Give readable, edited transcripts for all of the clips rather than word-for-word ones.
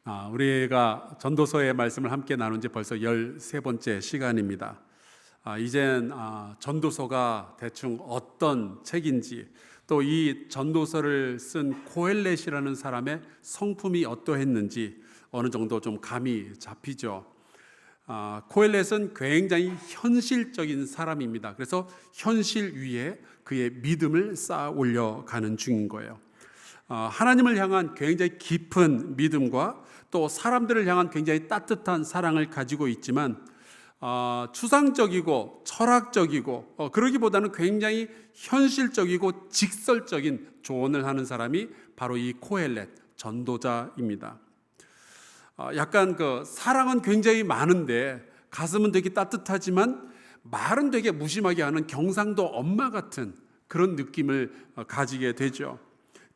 우리가 전도서의 말씀을 함께 나눈 지 벌써 13번째 시간입니다. 이젠 전도서가 대충 어떤 책인지, 또 이 전도서를 쓴 코엘렛이라는 사람의 성품이 어떠했는지 어느 정도 좀 감이 잡히죠. 코엘렛은 굉장히 현실적인 사람입니다. 그래서 현실 위에 그의 믿음을 쌓아 올려가는 중인 거예요. 하나님을 향한 굉장히 깊은 믿음과 또 사람들을 향한 굉장히 따뜻한 사랑을 가지고 있지만 추상적이고 철학적이고 그러기보다는 굉장히 현실적이고 직설적인 조언을 하는 사람이 바로 이 코엘렛 전도자입니다. 약간 사랑은 굉장히 많은데 가슴은 되게 따뜻하지만 말은 되게 무심하게 하는 경상도 엄마 같은 그런 느낌을 가지게 되죠.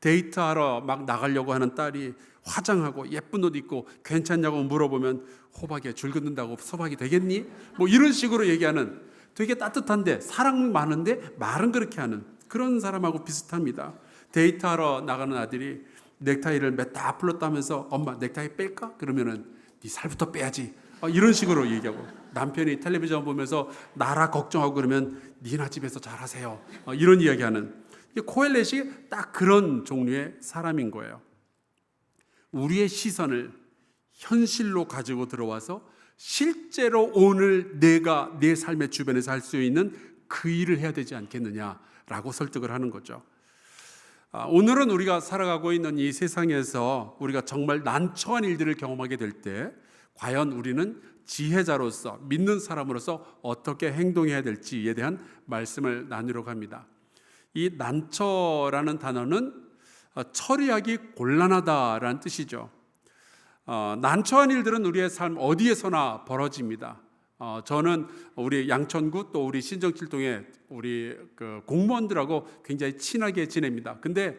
데이트하러 막 나가려고 하는 딸이 화장하고 예쁜 옷 입고 괜찮냐고 물어보면 호박에 줄 긋는다고 소박이 되겠니? 뭐 이런 식으로 얘기하는 되게 따뜻한데 사랑 많은데 말은 그렇게 하는 그런 사람하고 비슷합니다. 데이트하러 나가는 아들이 넥타이를 딱 풀었다면서 엄마 넥타이 뺄까? 그러면은 네 살부터 빼야지. 이런 식으로 얘기하고 남편이 텔레비전 보면서 나라 걱정하고 그러면 니나 집에서 잘하세요. 이런 이야기하는 코엘렛이 딱 그런 종류의 사람인 거예요. 우리의 시선을 현실로 가지고 들어와서 실제로 오늘 내가 내 삶의 주변에서 할 수 있는 그 일을 해야 되지 않겠느냐라고 설득을 하는 거죠. 오늘은 우리가 살아가고 있는 이 세상에서 우리가 정말 난처한 일들을 경험하게 될 때 과연 우리는 지혜자로서 믿는 사람으로서 어떻게 행동해야 될지에 대한 말씀을 나누려고 합니다. 이 난처라는 단어는 처리하기 곤란하다라는 뜻이죠. 난처한 일들은 우리의 삶 어디에서나 벌어집니다. 저는 우리 양천구 또 우리 신정칠동에 우리 공무원들하고 굉장히 친하게 지냅니다. 근데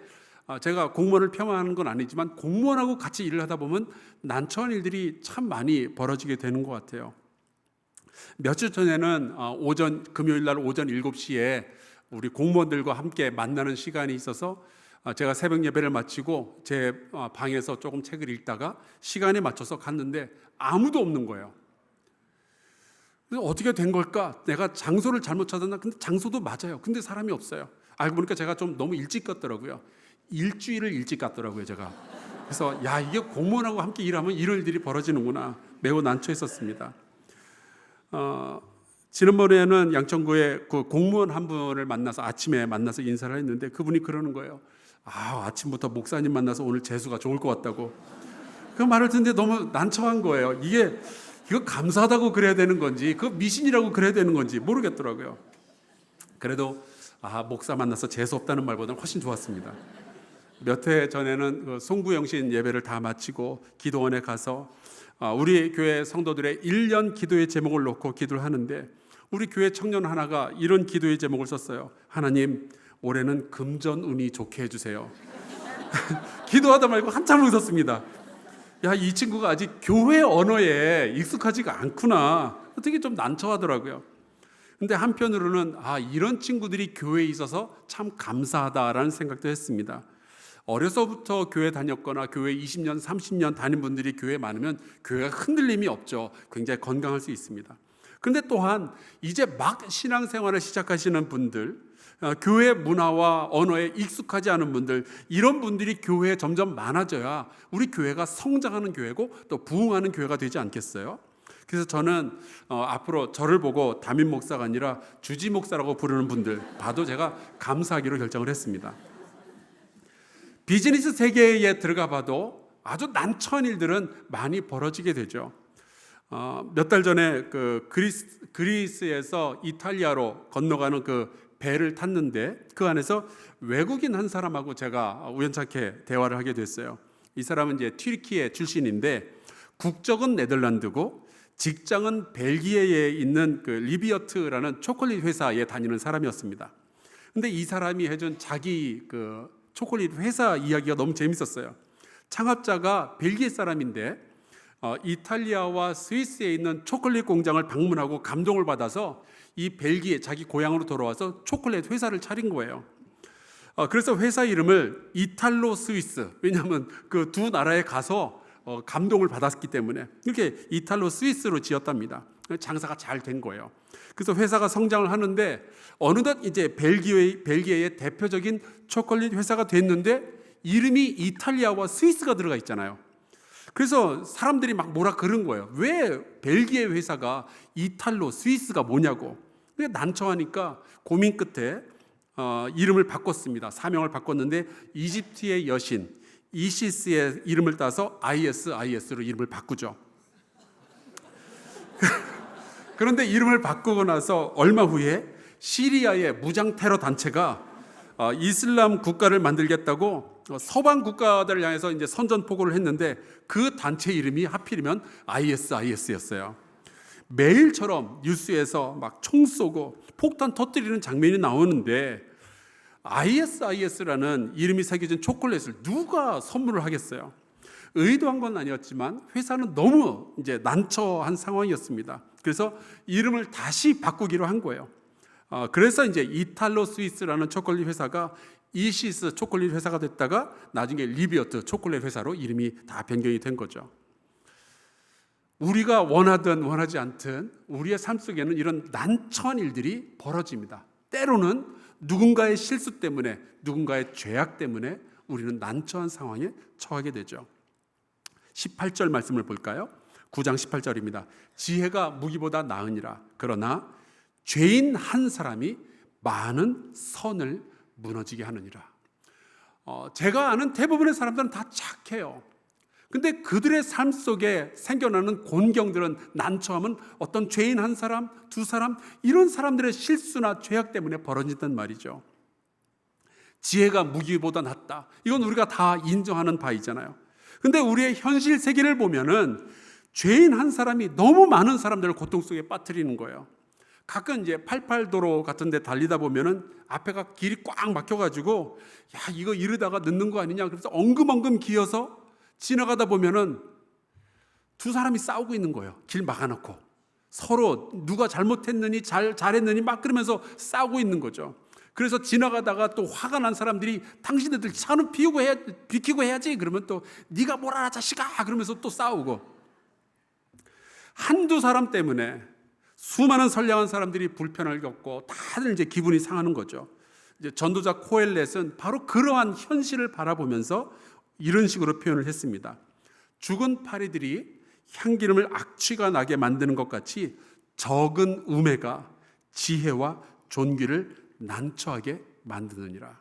제가 공무원을 폄하하는 건 아니지만 공무원하고 같이 일을 하다 보면 난처한 일들이 참 많이 벌어지게 되는 것 같아요. 며칠 전에는 금요일 날 오전 7시에 우리 공무원들과 함께 만나는 시간이 있어서 제가 새벽 예배를 마치고 제 방에서 조금 책을 읽다가 시간에 맞춰서 갔는데 아무도 없는 거예요. 그래서 어떻게 된 걸까? 내가 장소를 잘못 찾았나? 근데 장소도 맞아요. 근데 사람이 없어요. 알고 보니까 제가 좀 너무 일찍 갔더라고요. 일주일을 일찍 갔더라고요, 제가. 그래서 이게 공무원하고 함께 일하면 이런 일들이 벌어지는구나. 매우 난처했었습니다. 지난번에는 양천구에 그 공무원 한 분을 만나서 아침에 만나서 인사를 했는데 그분이 그러는 거예요. 아침부터 목사님 만나서 오늘 재수가 좋을 것 같다고. 그 말을 듣는데 너무 난처한 거예요. 이거 감사하다고 그래야 되는 건지, 그 미신이라고 그래야 되는 건지 모르겠더라고요. 그래도 목사 만나서 재수 없다는 말보다는 훨씬 좋았습니다. 몇 해 전에는 송구영신 예배를 다 마치고 기도원에 가서 우리 교회 성도들의 1년 기도의 제목을 놓고 기도를 하는데 우리 교회 청년 하나가 이런 기도의 제목을 썼어요. 하나님, 올해는 금전운이 좋게 해주세요. 기도하다 말고 한참 웃었습니다. 이 친구가 아직 교회 언어에 익숙하지가 않구나. 되게 좀 난처하더라고요. 근데 한편으로는 이런 친구들이 교회에 있어서 참 감사하다라는 생각도 했습니다. 어려서부터 교회 다녔거나 교회 20년, 30년 다닌 분들이 교회에 많으면 교회가 흔들림이 없죠. 굉장히 건강할 수 있습니다. 그런데 또한 이제 막 신앙생활을 시작하시는 분들, 교회 문화와 언어에 익숙하지 않은 분들, 이런 분들이 교회에 점점 많아져야 우리 교회가 성장하는 교회고 또 부흥하는 교회가 되지 않겠어요? 그래서 저는 앞으로 저를 보고 담임 목사가 아니라 주지 목사라고 부르는 분들 봐도 제가 감사하기로 결정을 했습니다. 비즈니스 세계에 들어가 봐도 아주 난처한 일들은 많이 벌어지게 되죠. 몇 달 전에 그리스에서 이탈리아로 건너가는 배를 탔는데 그 안에서 외국인 한 사람하고 제가 우연찮게 대화를 하게 됐어요. 이 사람은 이제 튀르키예 출신인데 국적은 네덜란드고 직장은 벨기에에 있는 리비어트라는 초콜릿 회사에 다니는 사람이었습니다. 근데 이 사람이 해준 자기 초콜릿 회사 이야기가 너무 재밌었어요. 창업자가 벨기에 사람인데 이탈리아와 스위스에 있는 초콜릿 공장을 방문하고 감동을 받아서 이 벨기에 자기 고향으로 돌아와서 초콜릿 회사를 차린 거예요. 그래서 회사 이름을 이탈로 스위스, 왜냐하면 그 두 나라에 가서 감동을 받았기 때문에 이렇게 이탈로 스위스로 지었답니다. 장사가 잘 된 거예요. 그래서 회사가 성장을 하는데 어느덧 이제 벨기에의 대표적인 초콜릿 회사가 됐는데 이름이 이탈리아와 스위스가 들어가 있잖아요. 그래서 사람들이 막 뭐라 그런 거예요. 왜 벨기에 회사가 이탈로 스위스가 뭐냐고. 난처하니까 고민 끝에 이름을 바꿨습니다. 사명을 바꿨는데 이집트의 여신 이시스의 이름을 따서 ISIS로 이름을 바꾸죠. 그런데 이름을 바꾸고 나서 얼마 후에 시리아의 무장 테러 단체가 이슬람 국가를 만들겠다고 서방 국가들을 향해서 이제 선전포고를 했는데 그 단체 이름이 하필이면 ISIS였어요. 매일처럼 뉴스에서 막 총 쏘고 폭탄 터뜨리는 장면이 나오는데 ISIS라는 이름이 새겨진 초콜릿을 누가 선물을 하겠어요? 의도한 건 아니었지만 회사는 너무 이제 난처한 상황이었습니다. 그래서 이름을 다시 바꾸기로 한 거예요. 그래서 이제 이탈로 스위스라는 초콜릿 회사가 이시스 초콜릿 회사가 됐다가 나중에 리비어트 초콜릿 회사로 이름이 다 변경이 된 거죠. 우리가 원하든 원하지 않든 우리의 삶 속에는 이런 난처한 일들이 벌어집니다. 때로는 누군가의 실수 때문에, 누군가의 죄악 때문에 우리는 난처한 상황에 처하게 되죠. 18절 말씀을 볼까요? 9장 18절입니다. 지혜가 무기보다 나으니라. 그러나 죄인 한 사람이 많은 선을 무너지게 하느니라. 제가 아는 대부분의 사람들은 다 착해요. 근데 그들의 삶 속에 생겨나는 곤경들은, 난처함은 어떤 죄인 한 사람, 두 사람, 이런 사람들의 실수나 죄악 때문에 벌어진단 말이죠. 지혜가 무기보다 낫다. 이건 우리가 다 인정하는 바이잖아요. 근데 우리의 현실 세계를 보면은 죄인 한 사람이 너무 많은 사람들을 고통 속에 빠뜨리는 거예요. 가끔 이제 88도로 같은 데 달리다 보면은 앞에가 길이 꽉 막혀가지고 야, 이거 이러다가 늦는 거 아니냐. 그래서 엉금엉금 기어서 지나가다 보면은 두 사람이 싸우고 있는 거예요. 길 막아놓고 서로 누가 잘못했느니 잘했느니 막 그러면서 싸우고 있는 거죠. 그래서 지나가다가 또 화가 난 사람들이 당신들 차는 비키고 해야지. 그러면 또 네가 뭘 알아 자식아 그러면서 또 싸우고, 한두 사람 때문에 수많은 선량한 사람들이 불편을 겪고 다들 이제 기분이 상하는 거죠. 이제 전도자 코엘렛은 바로 그러한 현실을 바라보면서 이런 식으로 표현을 했습니다. 죽은 파리들이 향기름을 악취가 나게 만드는 것 같이 적은 우매가 지혜와 존귀를 난처하게 만드느니라.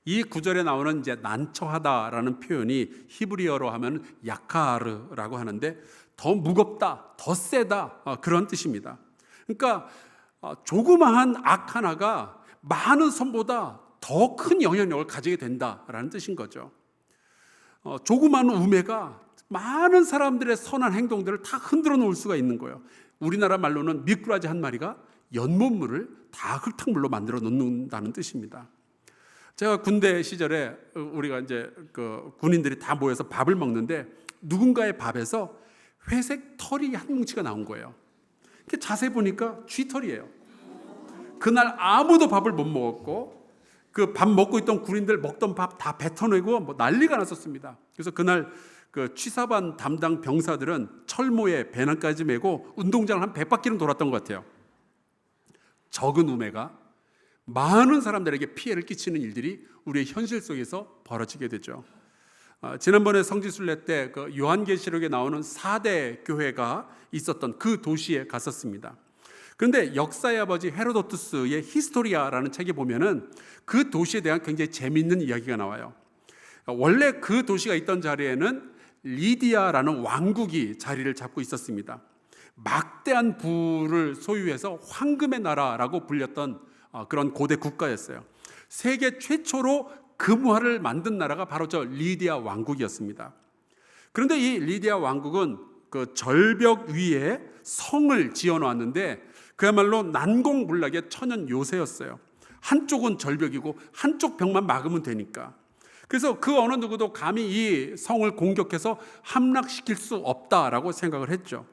이 구절에 나오는 이제 난처하다라는 표현이 히브리어로 하면 야카르라고 하는데 더 무겁다, 더 세다, 그런 뜻입니다. 그러니까 조그마한 악 하나가 많은 선보다 더 큰 영향력을 가지게 된다라는 뜻인 거죠. 조그마한 우매가 많은 사람들의 선한 행동들을 다 흔들어 놓을 수가 있는 거예요. 우리나라 말로는 미꾸라지 한 마리가 연못물을 다 흙탕물로 만들어 놓는다는 뜻입니다. 제가 군대 시절에 우리가 이제 그 군인들이 다 모여서 밥을 먹는데 누군가의 밥에서 회색 털이 한 뭉치가 나온 거예요. 자세히 보니까 쥐털이에요. 그날 아무도 밥을 못 먹었고 그 밥 먹고 있던 군인들 먹던 밥 다 뱉어내고 뭐 난리가 났었습니다. 그래서 그날 그 취사반 담당 병사들은 철모에 배낭까지 메고 운동장을 한 100바퀴는 돌았던 것 같아요. 적은 우매가 많은 사람들에게 피해를 끼치는 일들이 우리의 현실 속에서 벌어지게 되죠. 지난번에 성지순례 때 그 요한계시록에 나오는 4대 교회가 있었던 그 도시에 갔었습니다. 그런데 역사의 아버지 헤로도투스의 히스토리아라는 책에 보면은 그 도시에 대한 굉장히 재미있는 이야기가 나와요. 원래 그 도시가 있던 자리에는 리디아라는 왕국이 자리를 잡고 있었습니다. 막대한 부를 소유해서 황금의 나라라고 불렸던 그런 고대 국가였어요. 세계 최초로 금화를 만든 나라가 바로 저 리디아 왕국이었습니다. 그런데 이 리디아 왕국은 그 절벽 위에 성을 지어 놓았는데 그야말로 난공불락의 천연 요새였어요. 한쪽은 절벽이고 한쪽 벽만 막으면 되니까. 그래서 그 어느 누구도 감히 이 성을 공격해서 함락시킬 수 없다라고 생각을 했죠.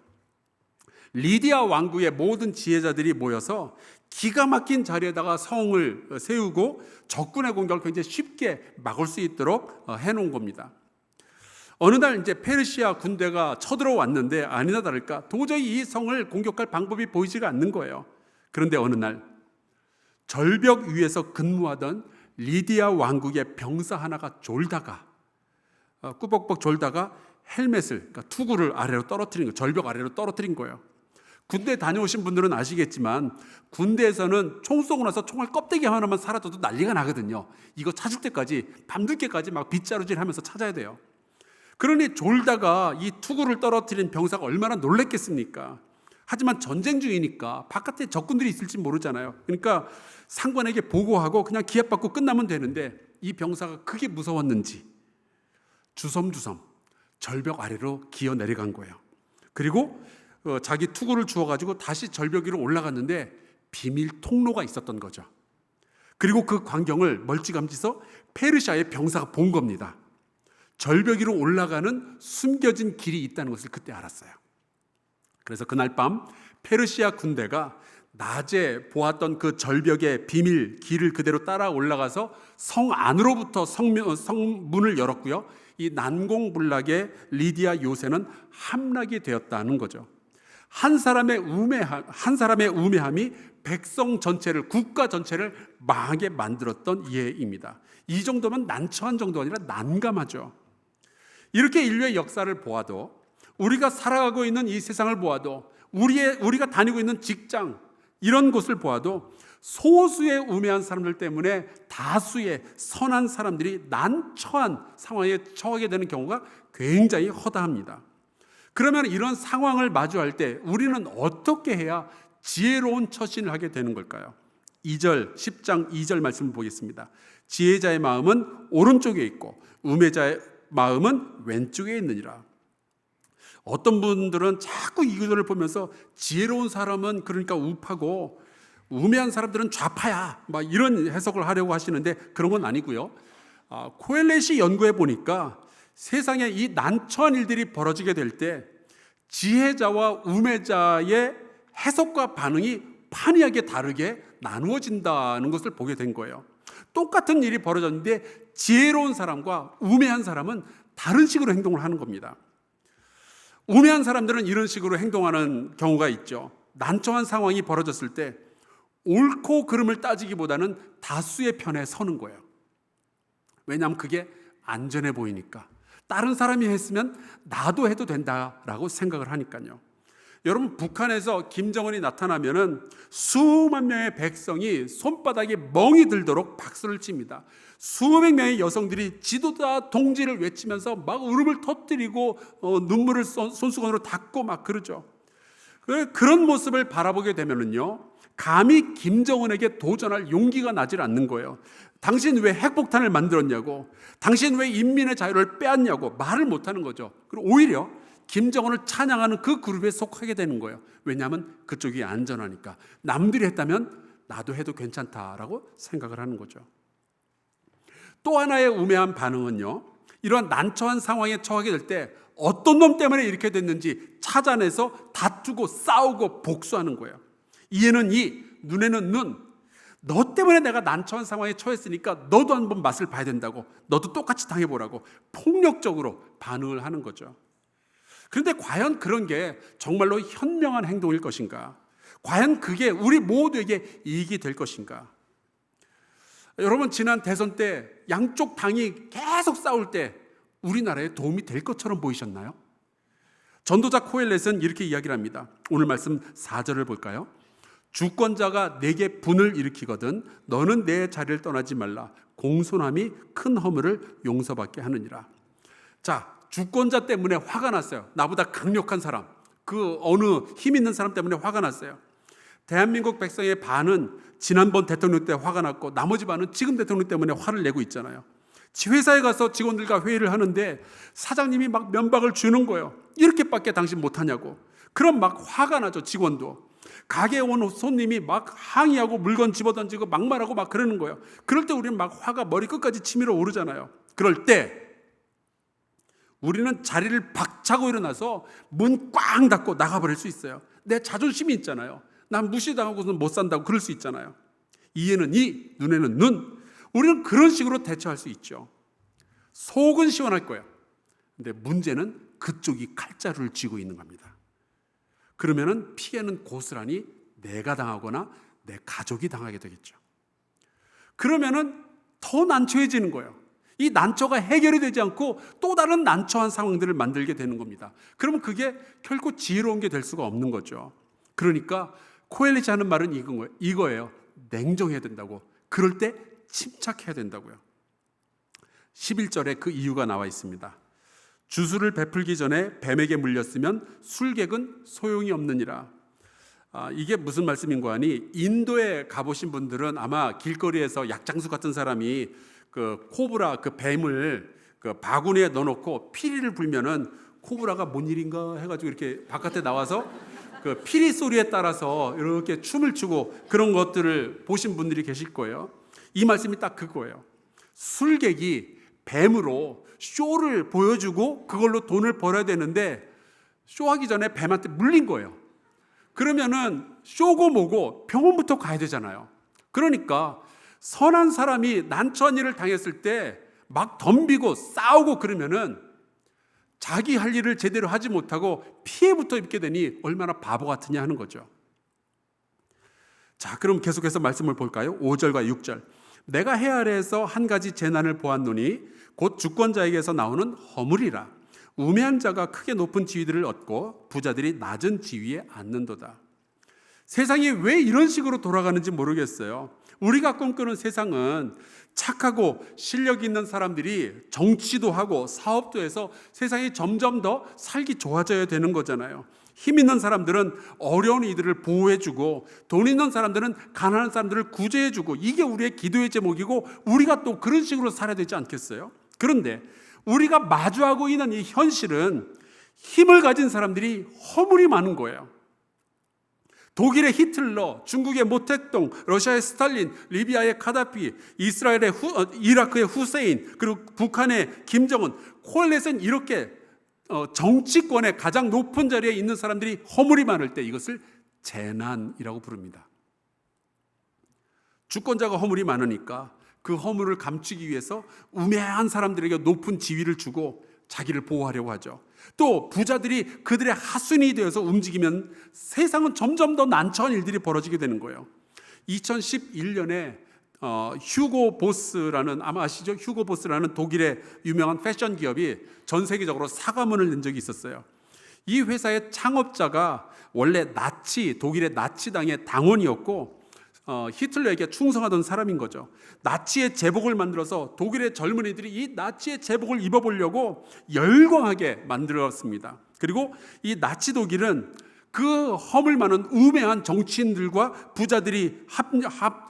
리디아 왕국의 모든 지혜자들이 모여서 기가 막힌 자리에다가 성을 세우고 적군의 공격을 굉장히 쉽게 막을 수 있도록 해놓은 겁니다. 어느 날 이제 페르시아 군대가 쳐들어왔는데 아니나 다를까 도저히 이 성을 공격할 방법이 보이지가 않는 거예요. 그런데 어느 날 절벽 위에서 근무하던 리디아 왕국의 병사 하나가 졸다가 꾸벅꾸벅 졸다가 헬멧을, 그러니까 투구를 아래로 떨어뜨린 거예요. 절벽 아래로 떨어뜨린 거예요. 군대 다녀오신 분들은 아시겠지만 군대에서는 총 쏘고 나서 총알 껍데기 하나만 사라져도 난리가 나거든요. 이거 찾을 때까지 밤늦게까지 막 빗자루질 하면서 찾아야 돼요. 그러니 졸다가 이 투구를 떨어뜨린 병사가 얼마나 놀랬겠습니까? 하지만 전쟁 중이니까 바깥에 적군들이 있을지 모르잖아요. 그러니까 상관에게 보고하고 그냥 기합받고 끝나면 되는데 이 병사가 그게 무서웠는지 주섬주섬 절벽 아래로 기어 내려간 거예요. 그리고 자기 투구를 주워가지고 다시 절벽 위로 올라갔는데 비밀 통로가 있었던 거죠. 그리고 그 광경을 멀찌감치서 페르시아의 병사가 본 겁니다. 절벽 위로 올라가는 숨겨진 길이 있다는 것을 그때 알았어요. 그래서 그날 밤 페르시아 군대가 낮에 보았던 그 절벽의 비밀 길을 그대로 따라 올라가서 성 안으로부터 성문을 열었고요. 이 난공불락의 리디아 요새는 함락이 되었다는 거죠. 한 사람의 우매함이 백성 전체를, 국가 전체를 망하게 만들었던 예입니다. 이 정도면 난처한 정도가 아니라 난감하죠. 이렇게 인류의 역사를 보아도, 우리가 살아가고 있는 이 세상을 보아도, 우리가 다니고 있는 직장, 이런 곳을 보아도 소수의 우매한 사람들 때문에 다수의 선한 사람들이 난처한 상황에 처하게 되는 경우가 굉장히 허다합니다. 그러면 이런 상황을 마주할 때 우리는 어떻게 해야 지혜로운 처신을 하게 되는 걸까요? 10장 2절 말씀을 보겠습니다. 지혜자의 마음은 오른쪽에 있고 우매자의 마음은 왼쪽에 있느니라. 어떤 분들은 자꾸 이 구절을 보면서 지혜로운 사람은 그러니까 우파고 우매한 사람들은 좌파야, 막 이런 해석을 하려고 하시는데 그런 건 아니고요. 코엘렛이 연구해 보니까 세상에 이 난처한 일들이 벌어지게 될 때 지혜자와 우매자의 해석과 반응이 판이하게 다르게 나누어진다는 것을 보게 된 거예요. 똑같은 일이 벌어졌는데 지혜로운 사람과 우매한 사람은 다른 식으로 행동을 하는 겁니다. 우매한 사람들은 이런 식으로 행동하는 경우가 있죠. 난처한 상황이 벌어졌을 때 옳고 그름을 따지기보다는 다수의 편에 서는 거예요. 왜냐하면 그게 안전해 보이니까. 다른 사람이 했으면 나도 해도 된다라고 생각을 하니까요. 여러분, 북한에서 김정은이 나타나면은 수만 명의 백성이 손바닥에 멍이 들도록 박수를 칩니다. 수백 명의 여성들이 지도자 동지를 외치면서 막 울음을 터뜨리고 눈물을 손수건으로 닦고 막 그러죠. 그런 모습을 바라보게 되면은요, 감히 김정은에게 도전할 용기가 나질 않는 거예요. 당신 왜 핵폭탄을 만들었냐고, 당신 왜 인민의 자유를 빼앗냐고 말을 못하는 거죠. 그리고 오히려 김정은을 찬양하는 그 그룹에 속하게 되는 거예요. 왜냐하면 그쪽이 안전하니까. 남들이 했다면 나도 해도 괜찮다라고 생각을 하는 거죠. 또 하나의 우매한 반응은요, 이러한 난처한 상황에 처하게 될 때 어떤 놈 때문에 이렇게 됐는지 찾아내서 다투고 싸우고 복수하는 거예요. 이에는 이, 눈에는 눈. 너 때문에 내가 난처한 상황에 처했으니까 너도 한번 맛을 봐야 된다고, 너도 똑같이 당해보라고 폭력적으로 반응을 하는 거죠. 그런데 과연 그런 게 정말로 현명한 행동일 것인가? 과연 그게 우리 모두에게 이익이 될 것인가? 여러분, 지난 대선 때 양쪽 당이 계속 싸울 때 우리나라에 도움이 될 것처럼 보이셨나요? 전도자 코엘렛은 이렇게 이야기를 합니다. 오늘 말씀 4절을 볼까요? 주권자가 내게 분을 일으키거든 너는 내 자리를 떠나지 말라. 공손함이 큰 허물을 용서받게 하느니라. 자, 주권자 때문에 화가 났어요. 나보다 강력한 사람, 그 어느 힘 있는 사람 때문에 화가 났어요. 대한민국 백성의 반은 지난번 대통령 때 화가 났고 나머지 반은 지금 대통령 때문에 화를 내고 있잖아요. 회사에 가서 직원들과 회의를 하는데 사장님이 막 면박을 주는 거예요. 이렇게밖에 당신 못하냐고. 그럼 막 화가 나죠. 직원도. 가게에 온 손님이 막 항의하고 물건 집어던지고 막말하고 막 그러는 거예요. 그럴 때 우리는 막 화가 머리 끝까지 치밀어 오르잖아요. 그럴 때 우리는 자리를 박차고 일어나서 문 꽝 닫고 나가버릴 수 있어요. 내 자존심이 있잖아요. 난 무시당하고는 못 산다고 그럴 수 있잖아요. 이에는 이, 눈에는 눈. 우리는 그런 식으로 대처할 수 있죠. 속은 시원할 거예요. 근데 문제는 그쪽이 칼자루를 쥐고 있는 겁니다. 그러면은 피해는 고스란히 내가 당하거나 내 가족이 당하게 되겠죠. 그러면은 더 난처해지는 거예요. 이 난처가 해결이 되지 않고 또 다른 난처한 상황들을 만들게 되는 겁니다. 그러면 그게 결코 지혜로운 게 될 수가 없는 거죠. 그러니까 코엘렛이 하는 말은 이거예요. 냉정해야 된다고. 그럴 때 침착해야 된다고요. 11절에 그 이유가 나와 있습니다. 주술을 베풀기 전에 뱀에게 물렸으면 술객은 소용이 없느니라. 이게 무슨 말씀인가 하니, 인도에 가보신 분들은 아마 길거리에서 약장수 같은 사람이 그 코브라, 그 뱀을 그 바구니에 넣어놓고 피리를 불면은 코브라가 뭔 일인가 해가지고 이렇게 바깥에 나와서 그 피리 소리에 따라서 이렇게 춤을 추고 그런 것들을 보신 분들이 계실 거예요. 이 말씀이 딱 그거예요. 술객이 뱀으로 쇼를 보여주고 그걸로 돈을 벌어야 되는데 쇼하기 전에 뱀한테 물린 거예요. 그러면은 쇼고 뭐고 병원부터 가야 되잖아요. 그러니까 선한 사람이 난처한 일을 당했을 때 막 덤비고 싸우고 그러면은 자기 할 일을 제대로 하지 못하고 피해부터 입게 되니 얼마나 바보 같으냐 하는 거죠. 자, 그럼 계속해서 말씀을 볼까요? 5절과 6절. 내가 해 아래에서 한 가지 재난을 보았노니 곧 주권자에게서 나오는 허물이라. 우매한 자가 크게 높은 지위들을 얻고 부자들이 낮은 지위에 앉는도다. 세상이 왜 이런 식으로 돌아가는지 모르겠어요. 우리가 꿈꾸는 세상은 착하고 실력 있는 사람들이 정치도 하고 사업도 해서 세상이 점점 더 살기 좋아져야 되는 거잖아요. 힘 있는 사람들은 어려운 이들을 보호해주고 돈 있는 사람들은 가난한 사람들을 구제해주고 이게 우리의 기도의 제목이고 우리가 또 그런 식으로 살아야 되지 않겠어요? 그런데 우리가 마주하고 있는 이 현실은 힘을 가진 사람들이 허물이 많은 거예요. 독일의 히틀러, 중국의 모택동, 러시아의 스탈린, 리비아의 카다피, 이라크의 후세인, 그리고 북한의 김정은, 코엘렛은 이렇게 정치권의 가장 높은 자리에 있는 사람들이 허물이 많을 때 이것을 재난이라고 부릅니다. 주권자가 허물이 많으니까 그 허물을 감추기 위해서 우매한 사람들에게 높은 지위를 주고 자기를 보호하려고 하죠. 또 부자들이 그들의 하순이 되어서 움직이면 세상은 점점 더 난처한 일들이 벌어지게 되는 거예요. 2011년에 휴고 보스라는, 아마 아시죠? 휴고 보스라는 독일의 유명한 패션 기업이 전 세계적으로 사과문을 낸 적이 있었어요. 이 회사의 창업자가 원래 독일의 나치당의 당원이었고 히틀러에게 충성하던 사람인 거죠. 나치의 제복을 만들어서 독일의 젊은이들이 이 나치의 제복을 입어보려고 열광하게 만들었습니다. 그리고 이 나치 독일은 그 허물 많은 우매한 정치인들과 부자들이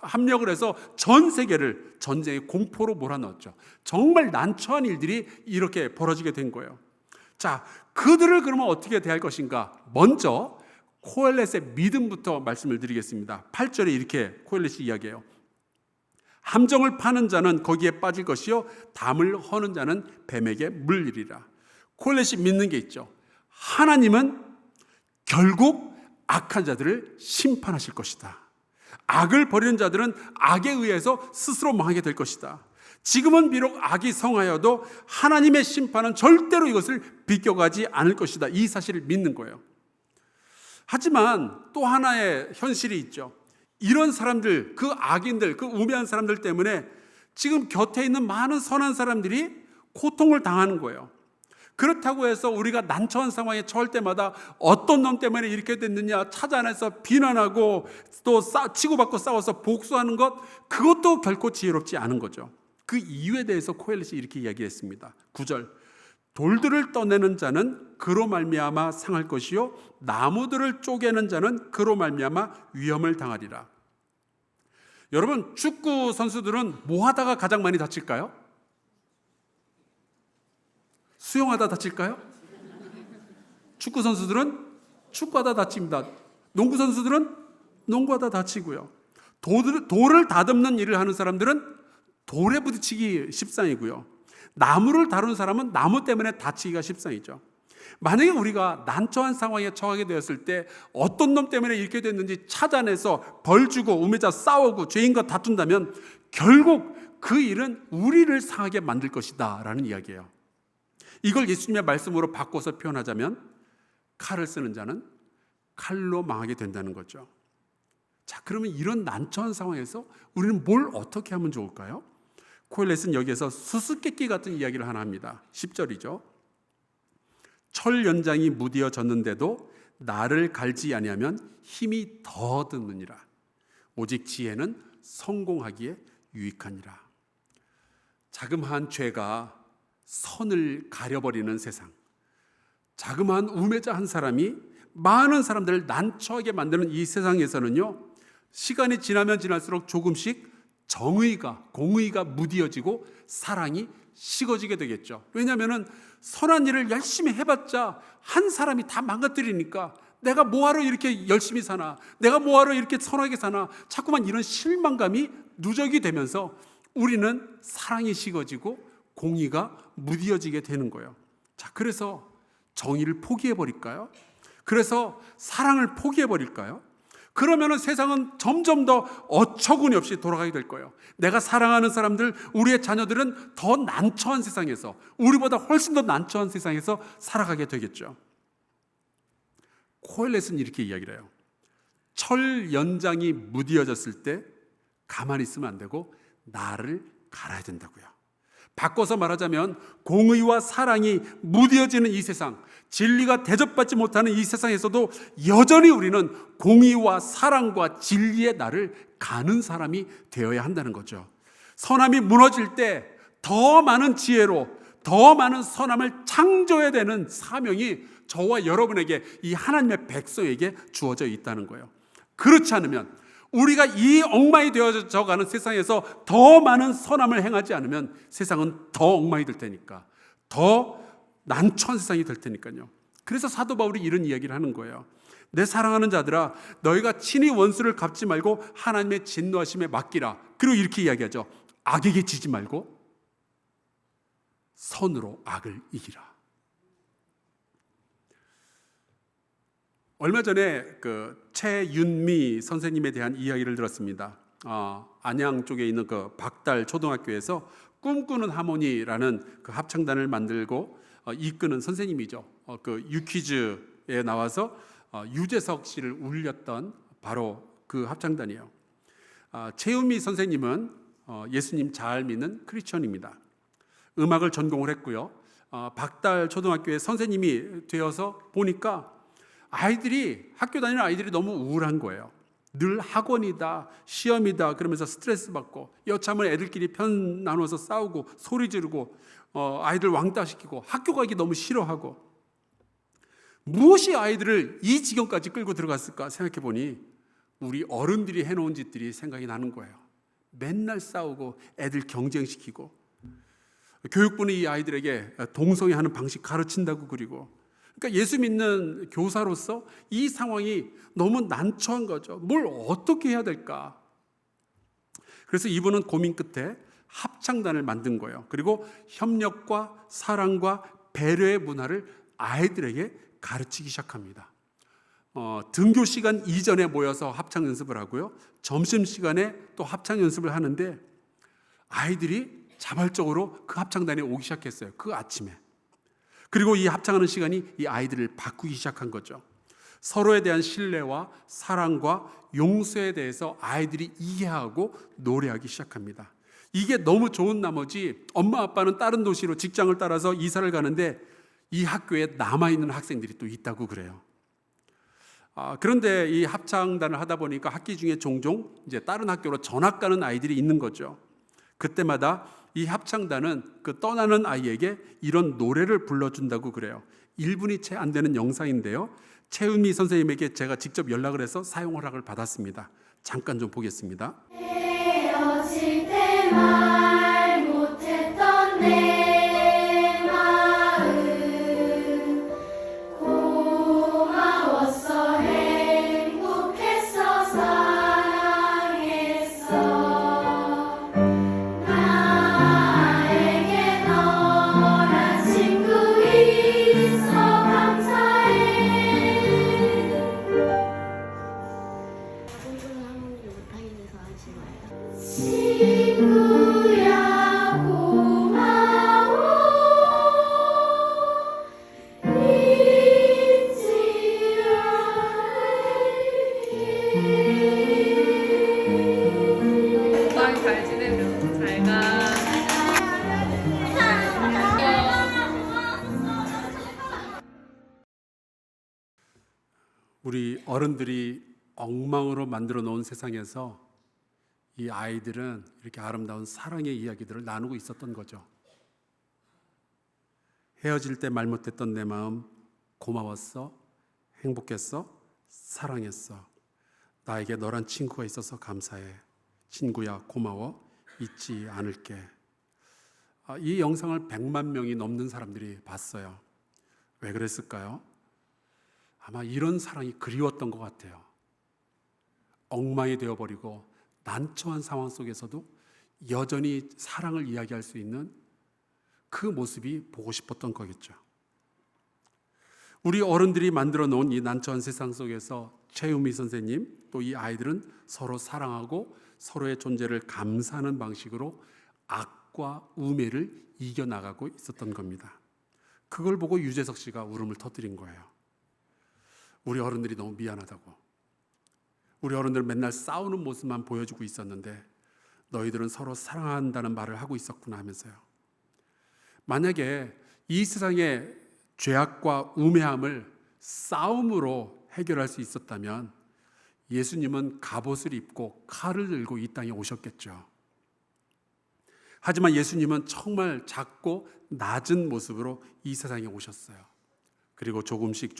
합력을 해서 전 세계를 전쟁의 공포로 몰아넣었죠. 정말 난처한 일들이 이렇게 벌어지게 된 거예요. 자, 그들을 그러면 어떻게 대할 것인가? 먼저 코엘렛의 믿음부터 말씀을 드리겠습니다. 8절에 이렇게 코엘렛이 이야기해요. 함정을 파는 자는 거기에 빠질 것이요 담을 허는 자는 뱀에게 물리리라. 코엘렛이 믿는 게 있죠. 하나님은 결국 악한 자들을 심판하실 것이다. 악을 벌이는 자들은 악에 의해서 스스로 망하게 될 것이다. 지금은 비록 악이 성하여도 하나님의 심판은 절대로 이것을 비껴가지 않을 것이다. 이 사실을 믿는 거예요. 하지만 또 하나의 현실이 있죠. 이런 사람들, 그 악인들, 그 우매한 사람들 때문에 지금 곁에 있는 많은 선한 사람들이 고통을 당하는 거예요. 그렇다고 해서 우리가 난처한 상황에 처할 때마다 어떤 놈 때문에 이렇게 됐느냐 찾아내서 비난하고 또 치고받고 싸워서 복수하는 것, 그것도 결코 지혜롭지 않은 거죠. 그 이유에 대해서 코엘렛이 이렇게 이야기했습니다. 9절. 돌들을 떠내는 자는 그로 말미암아 상할 것이요 나무들을 쪼개는 자는 그로 말미암아 위험을 당하리라. 여러분, 축구 선수들은 뭐 하다가 가장 많이 다칠까요? 수영하다 다칠까요? 축구 선수들은 축구하다 다칩니다. 농구 선수들은 농구하다 다치고요. 돌을 다듬는 일을 하는 사람들은 돌에 부딪히기 십상이고요. 나무를 다루는 사람은 나무 때문에 다치기가 십상이죠. 만약에 우리가 난처한 상황에 처하게 되었을 때 어떤 놈 때문에 이렇게 됐는지 찾아내서 벌 주고 우매자 싸우고 죄인과 다툰다면 결국 그 일은 우리를 상하게 만들 것이다 라는 이야기예요. 이걸 예수님의 말씀으로 바꿔서 표현하자면 칼을 쓰는 자는 칼로 망하게 된다는 거죠. 자, 그러면 이런 난처한 상황에서 우리는 뭘 어떻게 하면 좋을까요? 코엘렛은 여기에서 수수께끼 같은 이야기를 하나 합니다. 10절이죠. 철 연장이 무디어졌는데도 나를 갈지 아니하면 힘이 더 드느니라. 오직 지혜는 성공하기에 유익하니라. 자그마한 죄가 선을 가려버리는 세상, 자그마한 우매자 한 사람이 많은 사람들을 난처하게 만드는 이 세상에서는요, 시간이 지나면 지날수록 조금씩 정의가, 공의가 무디어지고 사랑이 식어지게 되겠죠. 왜냐하면 선한 일을 열심히 해봤자 한 사람이 다 망가뜨리니까 내가 뭐하러 이렇게 열심히 사나, 내가 뭐하러 이렇게 선하게 사나, 자꾸만 이런 실망감이 누적이 되면서 우리는 사랑이 식어지고 공의가 무디어지게 되는 거예요. 자, 그래서 정의를 포기해버릴까요? 그래서 사랑을 포기해버릴까요? 그러면 세상은 점점 더 어처구니 없이 돌아가게 될 거예요. 내가 사랑하는 사람들, 우리의 자녀들은 더 난처한 세상에서, 우리보다 훨씬 더 난처한 세상에서 살아가게 되겠죠. 코엘렛은 이렇게 이야기를 해요. 철 연장이 무디어졌을 때 가만히 있으면 안 되고 나를 갈아야 된다고요. 바꿔서 말하자면 공의와 사랑이 무디어지는 이 세상, 진리가 대접받지 못하는 이 세상에서도 여전히 우리는 공의와 사랑과 진리의 날을 가는 사람이 되어야 한다는 거죠. 선함이 무너질 때 더 많은 지혜로 더 많은 선함을 창조해야 되는 사명이 저와 여러분에게, 이 하나님의 백성에게 주어져 있다는 거예요. 그렇지 않으면, 우리가 이 엉망이 되어져 가는 세상에서 더 많은 선함을 행하지 않으면 세상은 더 엉망이 될 테니까, 더 난처한 세상이 될 테니까요. 그래서 사도 바울이 이런 이야기를 하는 거예요. 내 사랑하는 자들아, 너희가 친히 원수를 갚지 말고 하나님의 진노하심에 맡기라. 그리고 이렇게 이야기하죠. 악에게 지지 말고 선으로 악을 이기라. 얼마 전에 그 최윤미 선생님에 대한 이야기를 들었습니다. 안양 쪽에 있는 그 박달 초등학교에서 꿈꾸는 하모니라는 그 합창단을 만들고 이끄는 선생님이죠. 그 유퀴즈에 나와서 유재석 씨를 울렸던 바로 그 합창단이에요. 최윤미 선생님은 예수님 잘 믿는 크리스천입니다. 음악을 전공을 했고요. 박달 초등학교의 선생님이 되어서 보니까 학교 다니는 아이들이 너무 우울한 거예요. 늘 학원이다, 시험이다 그러면서 스트레스 받고, 여차하면 애들끼리 편 나눠서 싸우고 소리 지르고 아이들 왕따시키고 학교 가기 너무 싫어하고, 무엇이 아이들을 이 지경까지 끌고 들어갔을까 생각해 보니 우리 어른들이 해놓은 짓들이 생각이 나는 거예요. 맨날 싸우고 애들 경쟁시키고, 교육부는 이 아이들에게 동성애하는 방식 가르친다고 그리고, 그러니까 예수 믿는 교사로서 이 상황이 너무 난처한 거죠. 뭘 어떻게 해야 될까? 그래서 이분은 고민 끝에 합창단을 만든 거예요. 그리고 협력과 사랑과 배려의 문화를 아이들에게 가르치기 시작합니다. 등교 시간 이전에 모여서 합창 연습을 하고요. 점심시간에 또 합창 연습을 하는데 아이들이 자발적으로 그 합창단에 오기 시작했어요. 그 아침에. 그리고 이 합창하는 시간이 이 아이들을 바꾸기 시작한 거죠. 서로에 대한 신뢰와 사랑과 용서에 대해서 아이들이 이해하고 노래하기 시작합니다. 이게 너무 좋은 나머지 엄마 아빠는 다른 도시로 직장을 따라서 이사를 가는데 이 학교에 남아있는 학생들이 또 있다고 그래요. 그런데 이 합창단을 하다 보니까 학기 중에 종종 이제 다른 학교로 전학 가는 아이들이 있는 거죠. 그때마다 이 합창단은 그 떠나는 아이에게 이런 노래를 불러준다고 그래요. 1분이 채 안 되는 영상인데요. 최은미 선생님에게 제가 직접 연락을 해서 사용 허락을 받았습니다. 잠깐 좀 보겠습니다. 헤어질 때 말 못했던 내 마음, 고마웠어, 행복했어, 사랑했어. 나에게 너란 친구 있어 감사해. 꿈꾸는 하모니를 못하게 돼서 하지 마요. 친구야 우리 어른들이 엉망으로 만들어 놓은 세상에서 이 아이들은 이렇게 아름다운 사랑의 이야기들을 나누고 있었던 거죠. 헤어질 때 말 못했던 내 마음 고마웠어, 행복했어, 사랑했어. 나에게 너란 친구가 있어서 감사해. 친구야 고마워, 잊지 않을게. 이 영상을 100만 명이 넘는 사람들이 봤어요. 왜 그랬을까요? 아마 이런 사랑이 그리웠던 것 같아요. 엉망이 되어버리고 난처한 상황 속에서도 여전히 사랑을 이야기할 수 있는 그 모습이 보고 싶었던 거겠죠. 우리 어른들이 만들어 놓은 이 난처한 세상 속에서 최유미 선생님 또 이 아이들은 서로 사랑하고 서로의 존재를 감사하는 방식으로 악과 우매를 이겨나가고 있었던 겁니다. 그걸 보고 유재석 씨가 울음을 터뜨린 거예요. 우리 어른들이 너무 미안하다고. 우리 어른들은 맨날 싸우는 모습만 보여주고 있었는데 너희들은 서로 사랑한다는 말을 하고 있었구나 하면서요. 만약에 이 세상의 죄악과 우매함을 싸움으로 해결할 수 있었다면 예수님은 갑옷을 입고 칼을 들고 이 땅에 오셨겠죠. 하지만 예수님은 정말 작고 낮은 모습으로 이 세상에 오셨어요. 그리고 조금씩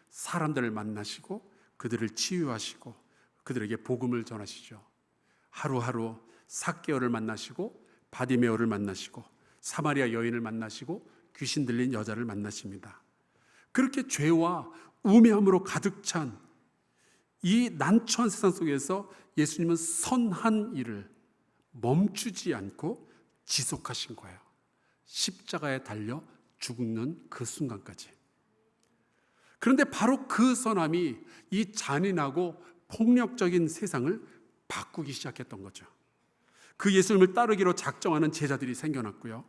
사람들을 만나시고 그들을 치유하시고 그들에게 복음을 전하시죠. 하루하루 삭개오를 만나시고 바디메오를 만나시고 사마리아 여인을 만나시고 귀신 들린 여자를 만나십니다. 그렇게 죄와 우매함으로 가득 찬 이 난처한 세상 속에서 예수님은 선한 일을 멈추지 않고 지속하신 거예요. 십자가에 달려 죽는 그 순간까지. 그런데 바로 그 선함이 이 잔인하고 폭력적인 세상을 바꾸기 시작했던 거죠. 그 예수님을 따르기로 작정하는 제자들이 생겨났고요.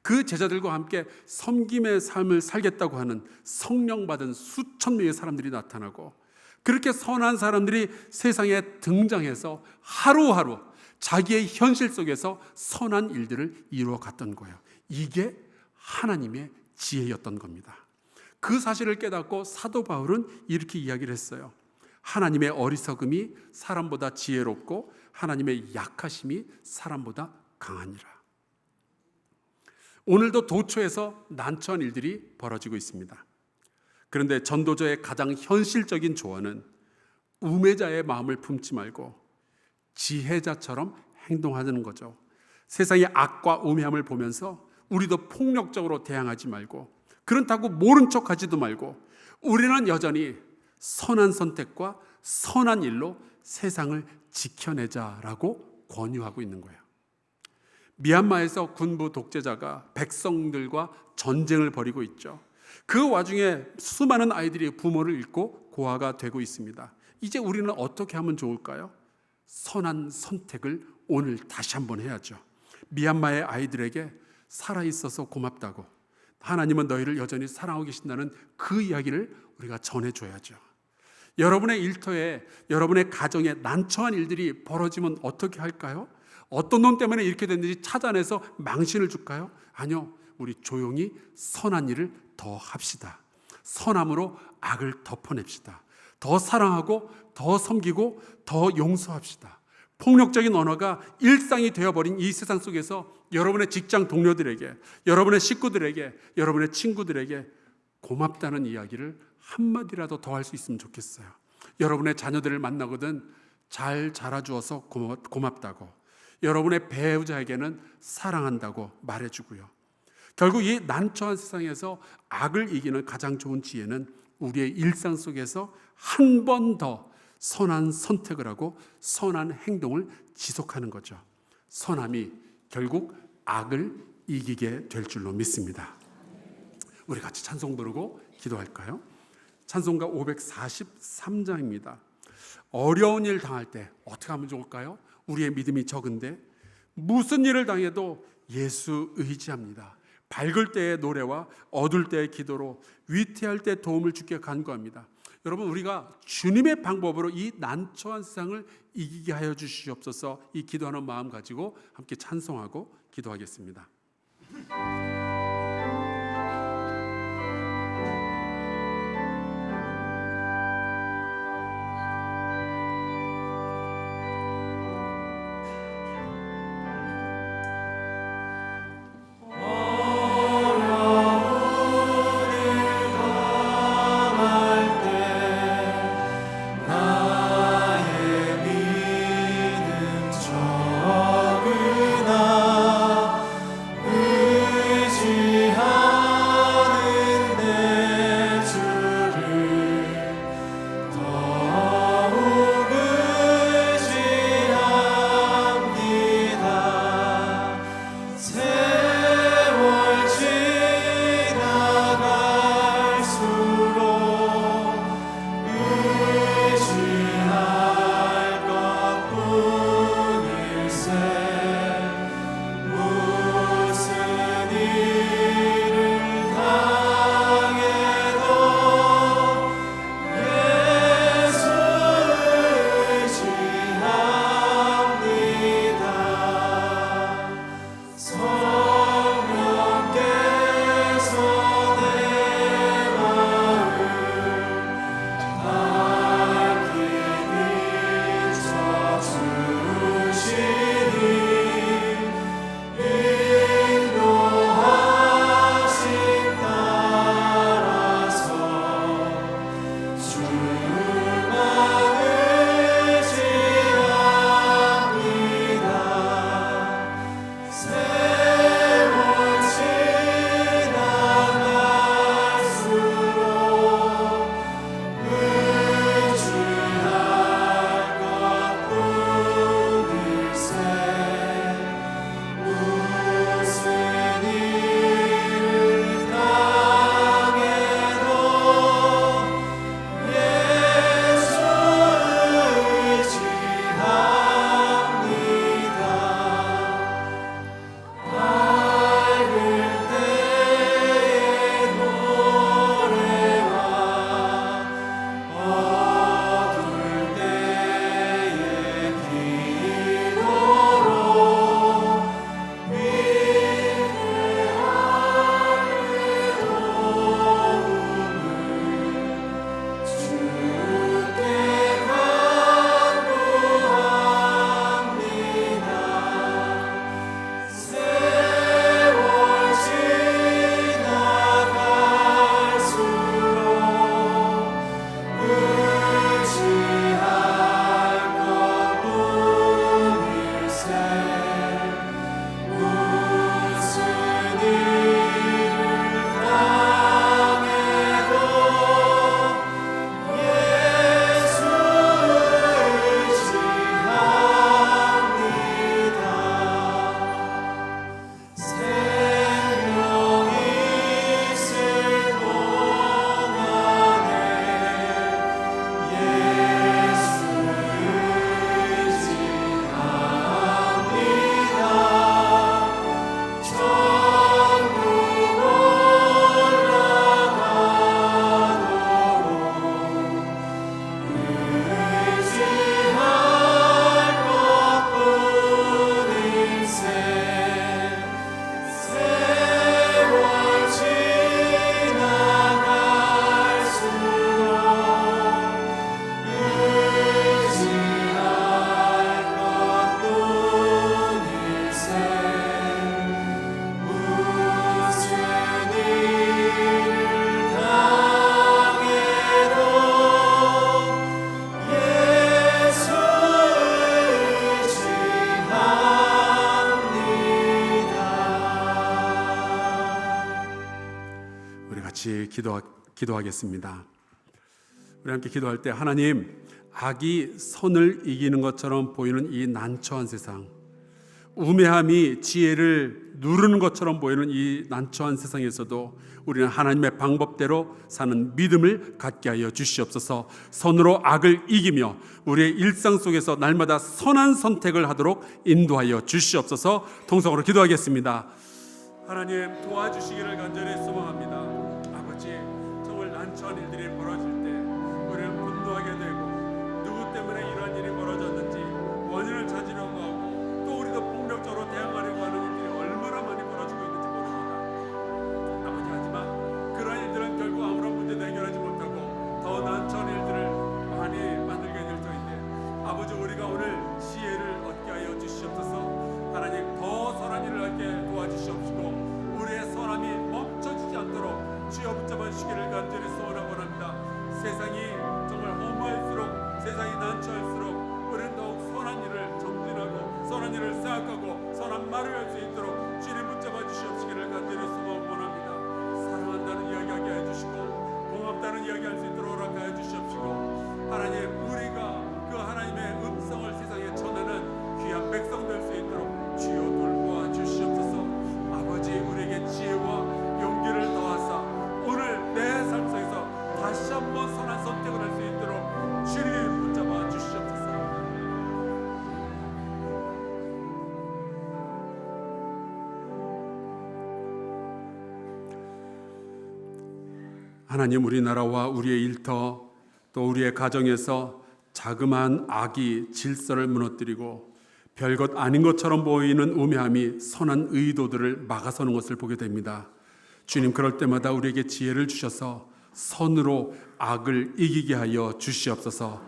그 제자들과 함께 섬김의 삶을 살겠다고 하는 성령 받은 수천 명의 사람들이 나타나고 그렇게 선한 사람들이 세상에 등장해서 하루하루 자기의 현실 속에서 선한 일들을 이루어 갔던 거예요. 이게 하나님의 지혜였던 겁니다. 그 사실을 깨닫고 사도 바울은 이렇게 이야기를 했어요. 하나님의 어리석음이 사람보다 지혜롭고 하나님의 약하심이 사람보다 강하니라. 오늘도 도처에서 난처한 일들이 벌어지고 있습니다. 그런데 전도자의 가장 현실적인 조언은 우매자의 마음을 품지 말고 지혜자처럼 행동하는 거죠. 세상의 악과 우매함을 보면서 우리도 폭력적으로 대항하지 말고 그렇다고 모른 척하지도 말고 우리는 여전히 선한 선택과 선한 일로 세상을 지켜내자라고 권유하고 있는 거예요. 미얀마에서 군부 독재자가 백성들과 전쟁을 벌이고 있죠. 그 와중에 수많은 아이들이 부모를 잃고 고아가 되고 있습니다. 이제 우리는 어떻게 하면 좋을까요? 선한 선택을 오늘 다시 한번 해야죠. 미얀마의 아이들에게 살아있어서 고맙다고, 하나님은 너희를 여전히 사랑하고 계신다는 그 이야기를 우리가 전해줘야죠. 여러분의 일터에, 여러분의 가정에 난처한 일들이 벌어지면 어떻게 할까요? 어떤 놈 때문에 이렇게 됐는지 찾아내서 망신을 줄까요? 아니요. 우리 조용히 선한 일을 더 합시다. 선함으로 악을 덮어냅시다. 더 사랑하고 더 섬기고 더 용서합시다. 폭력적인 언어가 일상이 되어버린 이 세상 속에서 여러분의 직장 동료들에게, 여러분의 식구들에게, 여러분의 친구들에게 고맙다는 이야기를 한마디라도 더 할 수 있으면 좋겠어요. 여러분의 자녀들을 만나거든 잘 자라주어서 고맙다고, 여러분의 배우자에게는 사랑한다고 말해주고요. 결국 이 난처한 세상에서 악을 이기는 가장 좋은 지혜는 우리의 일상 속에서 한 번 더 선한 선택을 하고 선한 행동을 지속하는 거죠. 선함이 결국 악을 이기게 될 줄로 믿습니다. 우리 같이 찬송 부르고 기도할까요? 찬송가 543장입니다. 어려운 일 당할 때 어떻게 하면 좋을까요? 우리의 믿음이 적은데 무슨 일을 당해도 예수 의지합니다. 밝을 때의 노래와 어두울 때의 기도로 위태할 때 도움을 주께 간구합니다. 여러분, 우리가 주님의 방법으로 이 난처한 세상을 이기게 하여 주시옵소서. 이 기도하는 마음 가지고 함께 찬송하고 기도하겠습니다. 기도하겠습니다. 우리 함께 기도할 때 하나님, 악이 선을 이기는 것처럼 보이는 이 난처한 세상, 우매함이 지혜를 누르는 것처럼 보이는 이 난처한 세상에서도 우리는 하나님의 방법대로 사는 믿음을 갖게 하여 주시옵소서. 선으로 악을 이기며 우리의 일상 속에서 날마다 선한 선택을 하도록 인도하여 주시옵소서. 통성으로 기도하겠습니다. 하나님, 도와주시기를 간절히 소망합니다. 아버지, 정말 난처한 일들이 벌어질 때 우리는 분노하게 되고 누구 때문에 이러한 일이 벌어졌는지 원인을 찾으려고 하고 또 우리도 폭력적으로 대응하려고 하는 일들이 얼마나 많이 벌어지고 있는지 모릅니다. 아버지, 하지만 그러한 일들은 결국 아무런 문제도 해결하지 못하고 더 난처한 일들을 많이 만들게 될 터인데, 아버지, 우리가 오늘 지혜를 얻게 하여 주시옵소서. 하나님, 더 선한 일을 하게 도와주시옵시고 우리의 선함이 멈춰지지 않도록 주여 붙잡아 주시기를 간절히 소원하고 합니다. 세상이 정말 허무할수록, 세상이 난처할수록 우리는 더욱 선한 일을 정진하고 선한 일을 생각하고 선한 말을 할 수 있도록 주님 붙잡아 주시옵시기를 간절히 소원하고 합니다. 사랑한다는 이야기하게 해주시고 고맙다는 이야기할 수 있도록 허락하여 주시옵시고, 하나님, 우리가 그 하나님의 음성을 세상에 전하는 귀한 백성 될 수 있도록 주여 돌보아 주시옵소서. 아버지, 우리에게 지혜와 용기를 더하사 오늘 내 삶 속에서 다시 한번 선한 선택을 할 수 있도록 주님 붙잡아 주시옵소서. 하나님, 우리나라와 우리의 일터 또 우리의 가정에서 자그마한 악이 질서를 무너뜨리고 별것 아닌 것처럼 보이는 우매함이 선한 의도들을 막아서는 것을 보게 됩니다. 주님, 그럴 때마다 우리에게 지혜를 주셔서 선으로 악을 이기게 하여 주시옵소서.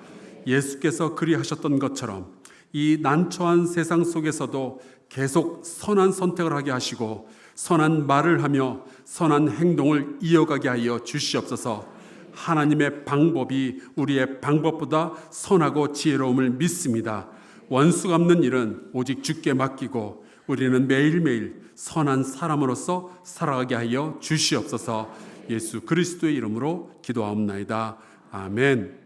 예수께서 그리하셨던 것처럼 이 난처한 세상 속에서도 계속 선한 선택을 하게 하시고 선한 말을 하며 선한 행동을 이어가게 하여 주시옵소서. 하나님의 방법이 우리의 방법보다 선하고 지혜로움을 믿습니다. 원수 갚는 일은 오직 주께 맡기고 우리는 매일매일 선한 사람으로서 살아가게 하여 주시옵소서. 예수 그리스도의 이름으로 기도하옵나이다. 아멘.